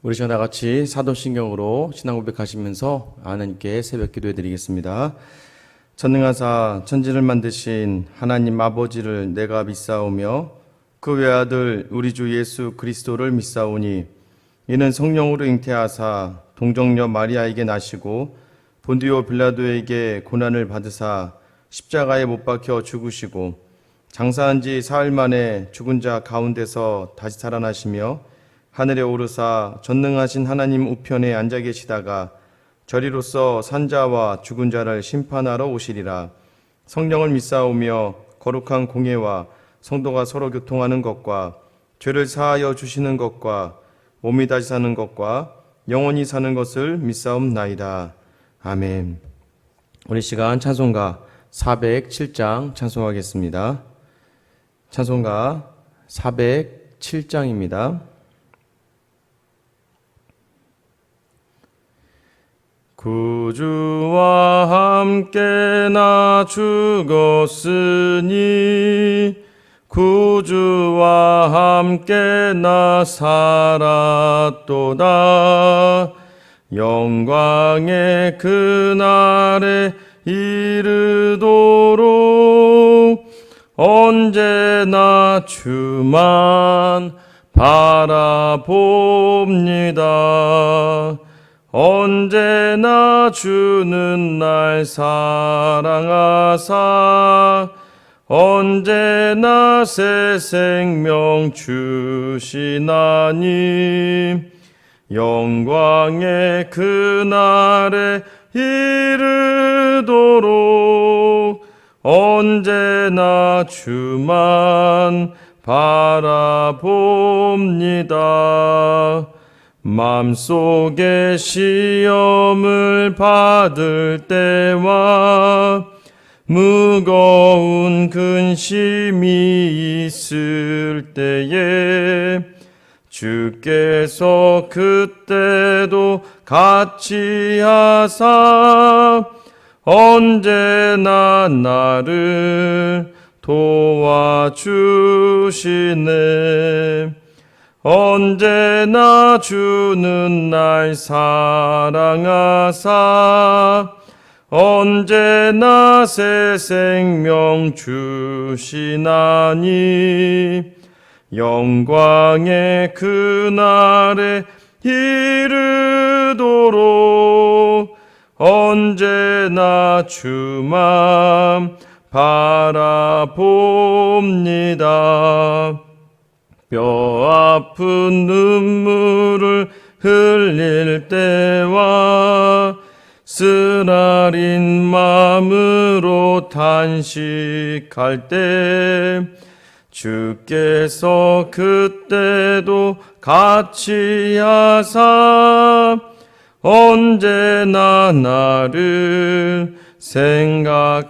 우리 시간 다 같이 사도신경으로 신앙 고백하시면서 하나님께 새벽 기도해 드리겠습니다. 전능하사 천지를 만드신 하나님 아버지를 내가 믿사오며 그 외아들 우리 주 예수 그리스도를 믿사오니 이는 성령으로 잉태하사 동정녀 마리아에게 나시고 본디오 빌라도에게 고난을 받으사 십자가에 못 박혀 죽으시고 장사한 지 사흘 만에 죽은 자 가운데서 다시 살아나시며 하늘에 오르사 전능하신 하나님 우편에 앉아 계시다가 저리로서 산자와 죽은 자를 심판하러 오시리라. 성령을 믿사오며 거룩한 공예와 성도가 서로 교통하는 것과 죄를 사하여 주시는 것과 몸이 다시 사는 것과 영원히 사는 것을 믿사옵나이다. 아멘. 오늘 시간 찬송가 407장 찬송하겠습니다. 찬송가 407장입니다. 구주와 함께 나 죽었으니 구주와 함께 나 살았도다. 영광의 그날에 이르도록 언제나 주만 바라봅니다. 언제나 주는 날 사랑하사 언제나 새 생명 주시나니 영광의 그날에 이르도록 언제나 주만 바라봅니다. 맘속에 시험을 받을 때와 무거운 근심이 있을 때에 주께서 그때도 같이 하사 언제나 나를 도와주시네. 언제나 주는 날 사랑하사 언제나 새 생명 주시나니 영광의 그날에 이르도록 언제나 주만 바라봅니다. 뼈 아픈 눈물을 흘릴 때와 쓰라린 마음으로 탄식할 때 주께서 그때도 같이 하사 언제나 나를 생각하시네.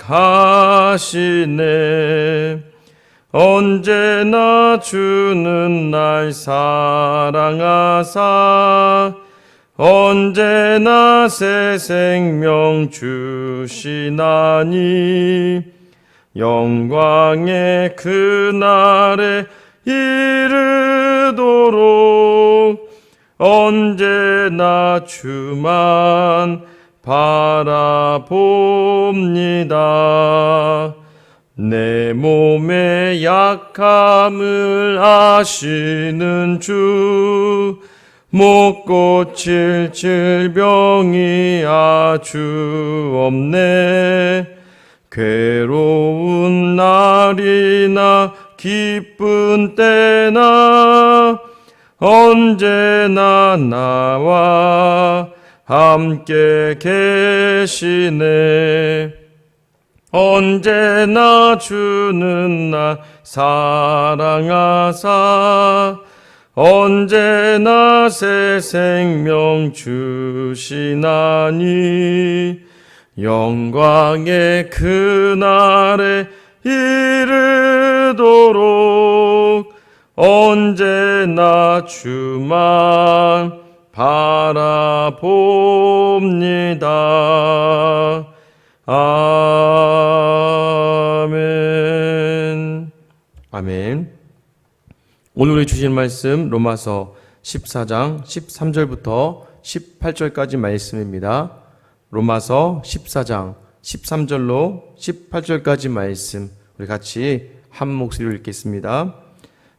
언제나 주는 날 사랑하사 언제나 새 생명 주시나니 영광의 그날에 이르도록 언제나 주만 바라봅니다. 내 몸의 약함을 아시는 주, 못 고칠 질병이 아주 없네. 괴로운 날이나 기쁜 때나 언제나 나와 함께 계시네. 언제나 주는 나 사랑하사 언제나 새 생명 주시나니 영광의 그날에 이르도록 언제나 주만 바라봅니다. 아멘. 아멘. 오늘 우리 주신 말씀 로마서 14장 13절부터 18절까지 말씀입니다. 로마서 14장 13절로 18절까지 말씀 우리 같이 한 목소리로 읽겠습니다.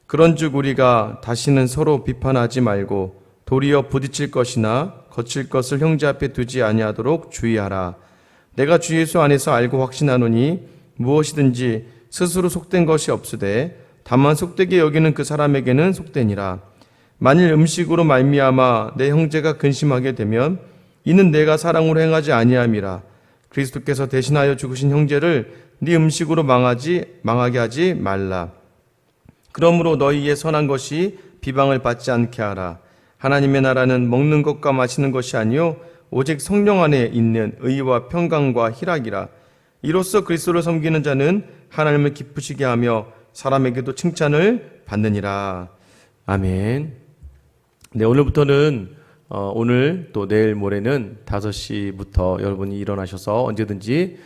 그런즉 우리가 다시는 서로 비판하지 말고 도리어 부딪힐 것이나 거칠 것을 형제 앞에 두지 아니하도록 주의하라. 내가 주 예수 안에서 알고 확신하노니 무엇이든지 스스로 속된 것이 없으되 다만 속되게 여기는 그 사람에게는 속되니라. 만일 음식으로 말미암아 내 형제가 근심하게 되면 이는 내가 사랑으로 행하지 아니함이라. 그리스도께서 대신하여 죽으신 형제를 네 음식으로 망하게 하지 말라. 그러므로 너희의 선한 것이 비방을 받지 않게 하라. 하나님의 나라는 먹는 것과 마시는 것이 아니요 오직 성령 안에 있는 의와 평강과 희락이라. 이로써 그리스도를 섬기는 자는 하나님을 기쁘시게 하며 사람에게도 칭찬을 받느니라. 아멘. 네, 오늘부터는 오늘 또 내일 모레는 5시부터 여러분이 일어나셔서 언제든지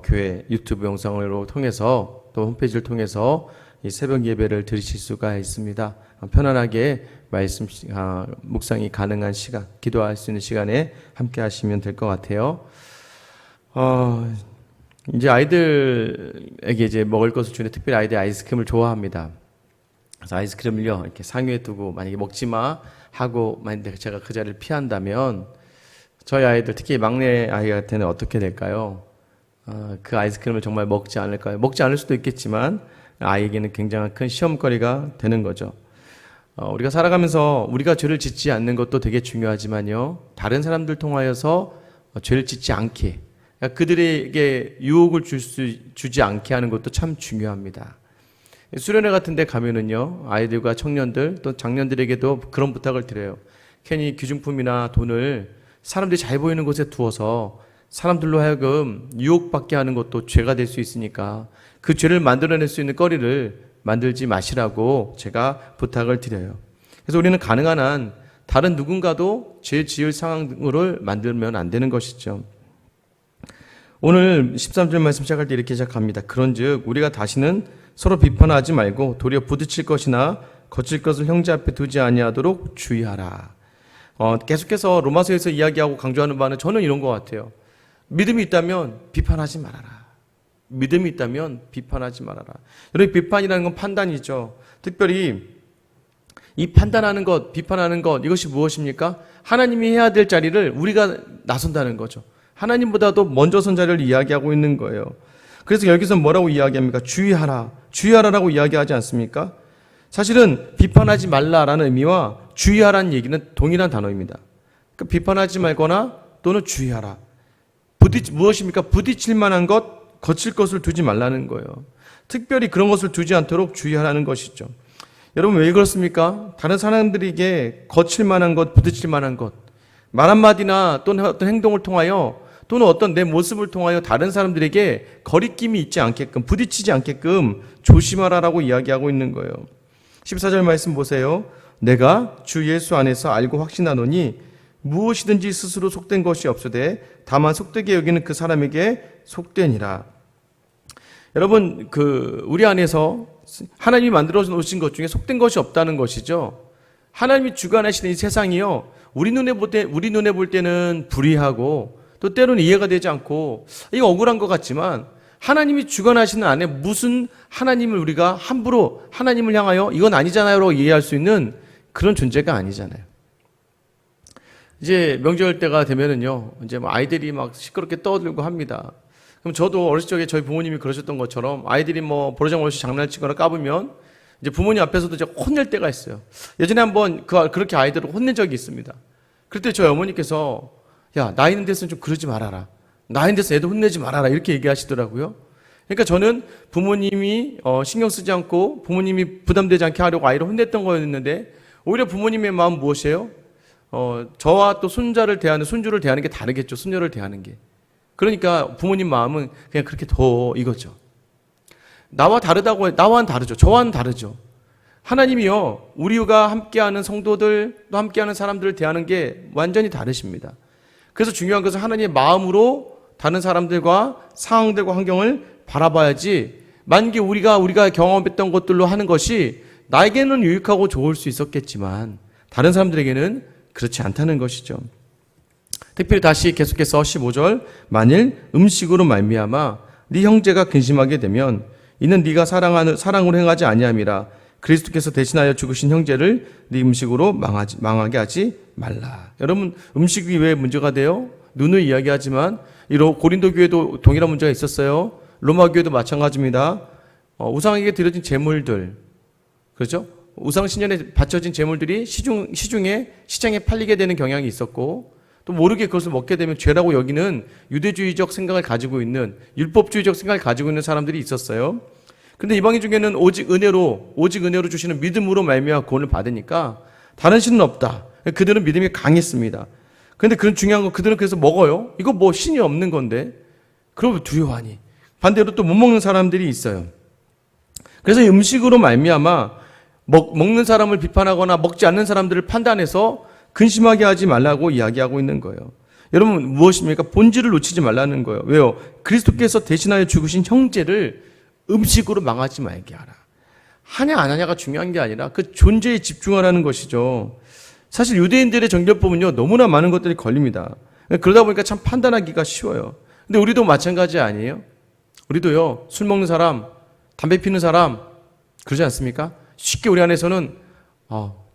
교회 유튜브 영상으로 통해서 또 홈페이지를 통해서 이 새벽 예배를 드리실 수가 있습니다. 편안하게 말씀 묵상이 가능한 시간, 기도할 수 있는 시간에 함께 하시면 될 것 같아요. 이제 아이들에게 이제 먹을 것을 주는데 특별히 아이들이 아이스크림을 좋아합니다. 그래서 아이스크림을요 이렇게 상위에 두고 만약에 먹지 마 하고 만약에 제가 그 자리를 피한다면 저희 아이들 특히 막내 아이한테는 어떻게 될까요? 그 아이스크림을 정말 먹지 않을까요? 먹지 않을 수도 있겠지만 아이에게는 굉장한 큰 시험거리가 되는 거죠. 우리가 살아가면서 우리가 죄를 짓지 않는 것도 되게 중요하지만요, 다른 사람들 통하여서 죄를 짓지 않게, 그들에게 유혹을 주지 않게 하는 것도 참 중요합니다. 수련회 같은 데 가면은요, 아이들과 청년들 또 장년들에게도 그런 부탁을 드려요. 괜히 귀중품이나 돈을 사람들이 잘 보이는 곳에 두어서 사람들로 하여금 유혹받게 하는 것도 죄가 될 수 있으니까 그 죄를 만들어낼 수 있는 거리를 만들지 마시라고 제가 부탁을 드려요. 그래서 우리는 가능한 한 다른 누군가도 죄 지을 상황으로 만들면 안 되는 것이죠. 오늘 13절 말씀 시작할 때 이렇게 시작합니다. 그런즉 우리가 다시는 서로 비판하지 말고 도리어 부딪힐 것이나 거칠 것을 형제 앞에 두지 아니하도록 주의하라. 계속해서 로마서에서 이야기하고 강조하는 바는 저는 이런 것 같아요. 믿음이 있다면 비판하지 말아라. 믿음이 있다면 비판하지 말아라. 여러분, 비판이라는 건 판단이죠. 특별히 이 판단하는 것, 비판하는 것, 이것이 무엇입니까? 하나님이 해야 될 자리를 우리가 나선다는 거죠. 하나님보다도 먼저 선 자리를 이야기하고 있는 거예요. 그래서 여기서 뭐라고 이야기합니까? 주의하라. 주의하라라고 이야기하지 않습니까? 사실은 비판하지 말라라는 의미와 주의하라는 얘기는 동일한 단어입니다. 그러니까 비판하지 말거나 또는 주의하라. 무엇입니까? 부딪힐 만한 것, 거칠 것을 두지 말라는 거예요. 특별히 그런 것을 두지 않도록 주의하라는 것이죠. 여러분, 왜 그렇습니까? 다른 사람들에게 거칠 만한 것, 부딪힐 만한 것, 말 한마디나 또는 어떤 행동을 통하여 또는 어떤 내 모습을 통하여 다른 사람들에게 거리낌이 있지 않게끔, 부딪히지 않게끔 조심하라라고 이야기하고 있는 거예요. 14절 말씀 보세요. 내가 주 예수 안에서 알고 확신하노니 무엇이든지 스스로 속된 것이 없으되 다만 속되게 여기는 그 사람에게 속되니라. 여러분, 우리 안에서 하나님이 만들어 놓으신 것 중에 속된 것이 없다는 것이죠. 하나님이 주관하시는 이 세상이요, 우리 눈에 볼 때는 불의하고 또 때로는 이해가 되지 않고 이거 억울한 것 같지만, 하나님이 주관하시는 안에 무슨 하나님을 우리가 함부로 하나님을 향하여 이건 아니잖아요라고 이해할 수 있는 그런 존재가 아니잖아요. 이제 명절 때가 되면은요, 이제 아이들이 막 시끄럽게 떠들고 합니다. 그럼 저도 어렸을 적에 저희 부모님이 그러셨던 것처럼 아이들이 버르장머리없이 장난치거나 까불면 이제 부모님 앞에서도 제가 혼낼 때가 있어요. 예전에 한번 그렇게 아이들을 혼낸 적이 있습니다. 그때 저희 어머니께서 야, 나 있는 데서는 좀 그러지 말아라. 나 있는 데서 애들 혼내지 말아라. 이렇게 얘기하시더라고요. 그러니까 저는 부모님이 신경 쓰지 않고 부모님이 부담되지 않게 하려고 아이를 혼냈던 거였는데, 오히려 부모님의 마음 무엇이에요? 저와 또 손주를 대하는 게 다르겠죠. 손녀를 대하는 게. 그러니까 부모님 마음은 그냥 그렇게 더 이거죠. 나와는 다르죠. 저와는 다르죠. 하나님이요, 우리가 함께하는 성도들, 또 함께하는 사람들을 대하는 게 완전히 다르십니다. 그래서 중요한 것은 하나님의 마음으로 다른 사람들과 상황들과 환경을 바라봐야지, 만약에 우리가 경험했던 것들로 하는 것이 나에게는 유익하고 좋을 수 있었겠지만 다른 사람들에게는 그렇지 않다는 것이죠. 특별히 다시 계속해서 15절, 만일 음식으로 말미암아 네 형제가 근심하게 되면 이는 네가 사랑으로 행하지 아니함이라. 그리스도께서 대신하여 죽으신 형제를 네 음식으로 망하게 하지 말라. 여러분, 음식이 왜 문제가 돼요? 누누이 이야기하지만 고린도 교회도 동일한 문제가 있었어요. 로마 교회도 마찬가지입니다. 우상에게 드려진 제물들, 그렇죠? 우상 신전에 바쳐진 제물들이 시장에 팔리게 되는 경향이 있었고, 또 모르게 그것을 먹게 되면 죄라고 여기는 유대주의적 생각을 가지고 있는, 율법주의적 생각을 가지고 있는 사람들이 있었어요. 근데 이방인 중에는 오직 은혜로 주시는 믿음으로 말미암아 구원을 받으니까 다른 신은 없다. 그들은 믿음이 강했습니다. 그런데 그런 중요한 건 그들은 그래서 먹어요. 이거 뭐 신이 없는 건데. 그러면 두려워하니. 반대로 또 못 먹는 사람들이 있어요. 그래서 음식으로 말미암아 먹는 사람을 비판하거나 먹지 않는 사람들을 판단해서 근심하게 하지 말라고 이야기하고 있는 거예요. 여러분, 무엇입니까? 본질을 놓치지 말라는 거예요. 왜요? 그리스도께서 대신하여 죽으신 형제를 음식으로 망하지 말게 하라. 하냐 안 하냐가 중요한 게 아니라 그 존재에 집중하라는 것이죠. 사실 유대인들의 정결법은요, 너무나 많은 것들이 걸립니다. 그러다 보니까 참 판단하기가 쉬워요. 근데 우리도 마찬가지 아니에요? 우리도요, 술 먹는 사람, 담배 피는 사람, 그러지 않습니까? 쉽게 우리 안에서는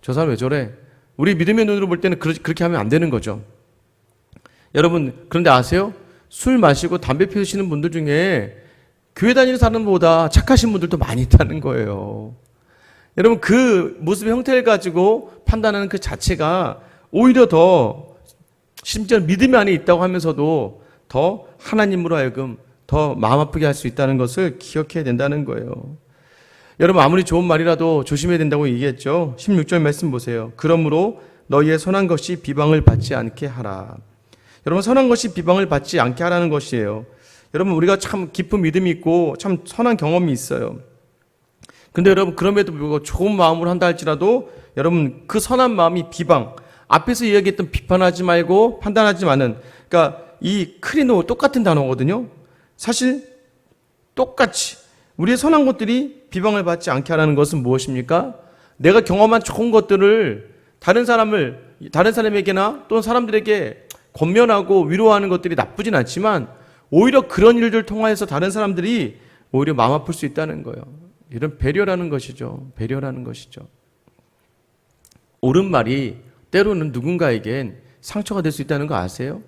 저 사람 왜 저래? 우리 믿음의 눈으로 볼 때는 그렇게 하면 안 되는 거죠. 여러분, 그런데 아세요? 술 마시고 담배 피우시는 분들 중에 교회 다니는 사람보다 착하신 분들도 많이 있다는 거예요. 여러분, 그 모습의 형태를 가지고 판단하는 그 자체가 오히려 더 심지어 믿음 안에 있다고 하면서도 더 하나님으로 하여금 더 마음 아프게 할 수 있다는 것을 기억해야 된다는 거예요. 여러분, 아무리 좋은 말이라도 조심해야 된다고 얘기했죠. 16절 말씀 보세요. 그러므로 너희의 선한 것이 비방을 받지 않게 하라. 여러분, 선한 것이 비방을 받지 않게 하라는 것이에요. 여러분, 우리가 참 깊은 믿음이 있고 참 선한 경험이 있어요. 근데 여러분, 그럼에도 불구하고 좋은 마음으로 한다 할지라도 여러분, 그 선한 마음이 비방, 앞에서 이야기했던 비판하지 말고 판단하지 마는, 그러니까 이 크리노 똑같은 단어거든요. 사실 똑같이 우리의 선한 것들이 비방을 받지 않게 하라는 것은 무엇입니까? 내가 경험한 좋은 것들을 다른 사람에게나 또는 사람들에게 권면하고 위로하는 것들이 나쁘진 않지만 오히려 그런 일들을 통해서 다른 사람들이 오히려 마음 아플 수 있다는 거예요. 이런 배려라는 것이죠. 배려라는 것이죠. 옳은 말이 때로는 누군가에겐 상처가 될 수 있다는 거 아세요?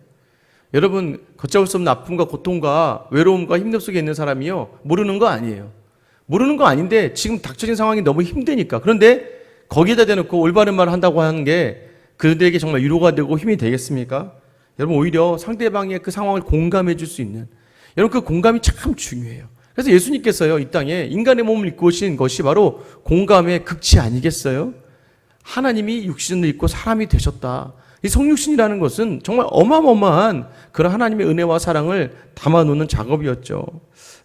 여러분, 걷잡을 수 없는 아픔과 고통과 외로움과 힘듦 속에 있는 사람이요, 모르는 거 아니에요. 모르는 거 아닌데 지금 닥쳐진 상황이 너무 힘드니까. 그런데 거기에다 대놓고 올바른 말을 한다고 하는 게 그들에게 정말 위로가 되고 힘이 되겠습니까? 여러분, 오히려 상대방의 그 상황을 공감해 줄 수 있는, 여러분, 그 공감이 참 중요해요. 그래서 예수님께서요, 이 땅에 인간의 몸을 입고 오신 것이 바로 공감의 극치 아니겠어요? 하나님이 육신을 입고 사람이 되셨다. 이 성육신이라는 것은 정말 어마어마한 그런 하나님의 은혜와 사랑을 담아놓는 작업이었죠.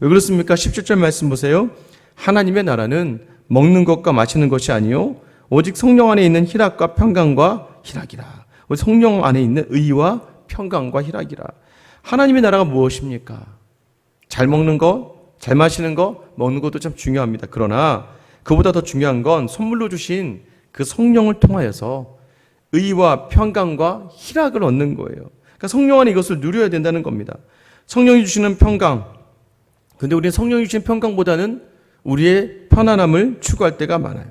왜 그렇습니까? 17절 말씀 보세요. 하나님의 나라는 먹는 것과 마시는 것이 아니요 오직 성령 안에 있는 희락과 평강과 희락이라. 성령 안에 있는 의와 평강과 희락이라. 하나님의 나라가 무엇입니까? 잘 먹는 것, 잘 마시는 것, 먹는 것도 참 중요합니다. 그러나 그보다 더 중요한 건 선물로 주신 그 성령을 통하여서 의와 평강과 희락을 얻는 거예요. 그러니까 성령 안에 이것을 누려야 된다는 겁니다. 성령이 주시는 평강. 근데 우리는 성령이 주시는 평강보다는 우리의 편안함을 추구할 때가 많아요.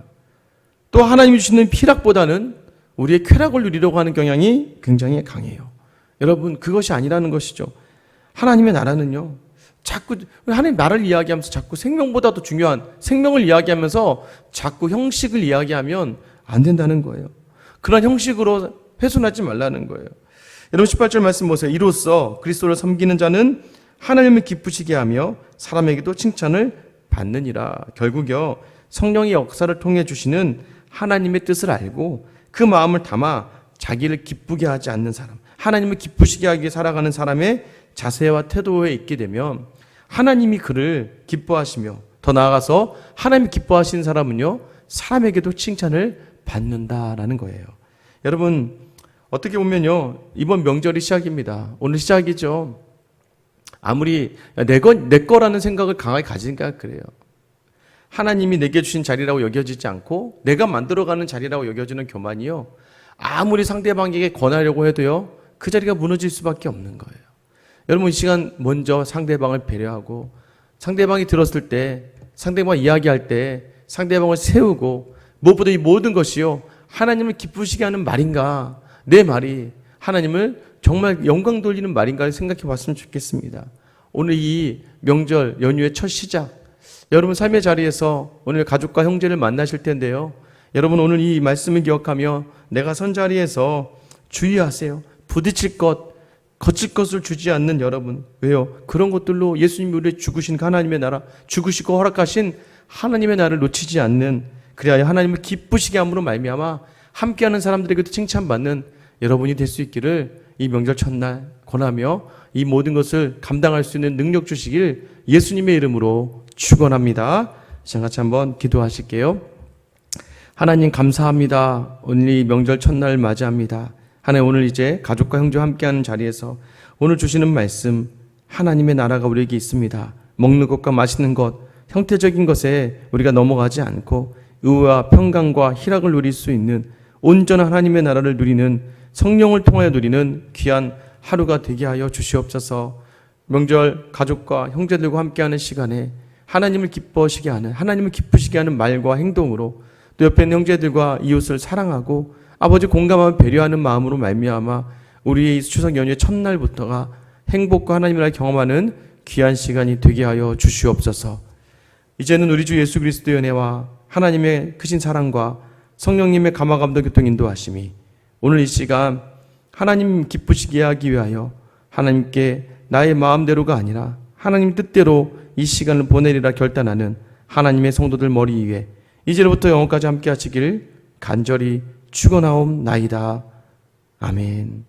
또 하나님이 주시는 희락보다는 우리의 쾌락을 누리려고 하는 경향이 굉장히 강해요. 여러분, 그것이 아니라는 것이죠. 하나님의 나라는요, 자꾸 하나님 나라를 이야기하면서 자꾸 생명보다 더 중요한 생명을 이야기하면서 자꾸 형식을 이야기하면 안 된다는 거예요. 그런 형식으로 훼손하지 말라는 거예요. 여러분, 18절 말씀 보세요. 이로써 그리스도를 섬기는 자는 하나님을 기쁘시게 하며 사람에게도 칭찬을 받느니라. 결국요, 성령의 역사를 통해 주시는 하나님의 뜻을 알고 그 마음을 담아 자기를 기쁘게 하지 않는 사람, 하나님을 기쁘시게 하게 살아가는 사람의 자세와 태도에 있게 되면 하나님이 그를 기뻐하시며, 더 나아가서 하나님이 기뻐하시는 사람은요, 사람에게도 칭찬을 받는다라는 거예요. 여러분, 어떻게 보면요, 이번 명절이 시작입니다. 오늘 시작이죠. 아무리 내 거라는 생각을 강하게 가지니까 그래요. 하나님이 내게 주신 자리라고 여겨지지 않고 내가 만들어가는 자리라고 여겨지는 교만이요, 아무리 상대방에게 권하려고 해도요, 그 자리가 무너질 수밖에 없는 거예요. 여러분, 이 시간 먼저 상대방을 배려하고, 상대방이 들었을 때, 상대방과 이야기할 때 상대방을 세우고, 무엇보다 이 모든 것이요, 하나님을 기쁘시게 하는 말인가, 내 말이 하나님을 정말 영광 돌리는 말인가를 생각해 봤으면 좋겠습니다. 오늘 이 명절 연휴의 첫 시작, 여러분 삶의 자리에서 오늘 가족과 형제를 만나실 텐데요, 여러분 오늘 이 말씀을 기억하며 내가 선 자리에서 주의하세요. 부딪힐 것, 거칠 것을 주지 않는 여러분. 왜요? 그런 것들로 예수님이 우리를 죽으신 하나님의 나라, 죽으시고 허락하신 하나님의 나라를 놓치지 않는, 그래야 하나님을 기쁘시게 함으로 말미암아 함께하는 사람들에게도 칭찬받는 여러분이 될 수 있기를 이 명절 첫날 권하며 이 모든 것을 감당할 수 있는 능력 주시길 예수님의 이름으로 축원합니다. 시간 같이 한번 기도하실게요. 하나님 감사합니다. 오늘 이 명절 첫날 맞이합니다. 하나님, 오늘 이제 가족과 형제와 함께하는 자리에서 오늘 주시는 말씀, 하나님의 나라가 우리에게 있습니다. 먹는 것과 마시는 것, 형태적인 것에 우리가 넘어가지 않고 의와 평강과 희락을 누릴 수 있는 온전한 하나님의 나라를 누리는, 성령을 통하여 누리는 귀한 하루가 되게 하여 주시옵소서. 명절 가족과 형제들과 함께하는 시간에 하나님을 기뻐하시게 하는, 하나님을 기쁘시게 하는 말과 행동으로, 또 옆에 있는 형제들과 이웃을 사랑하고 아버지 공감하며 배려하는 마음으로 말미암아 우리의 추석 연휴의 첫날부터가 행복과 하나님을 나라 경험하는 귀한 시간이 되게 하여 주시옵소서. 이제는 우리 주 예수 그리스도의 은혜와 하나님의 크신 사랑과 성령님의 감화감동 교통 인도하심이 오늘 이 시간 하나님 기쁘시게 하기 위하여 하나님께 나의 마음대로가 아니라 하나님 뜻대로 이 시간을 보내리라 결단하는 하나님의 성도들 머리 위에 이제로부터 영원까지 함께 하시기를 간절히 축원하옵나이다. 아멘.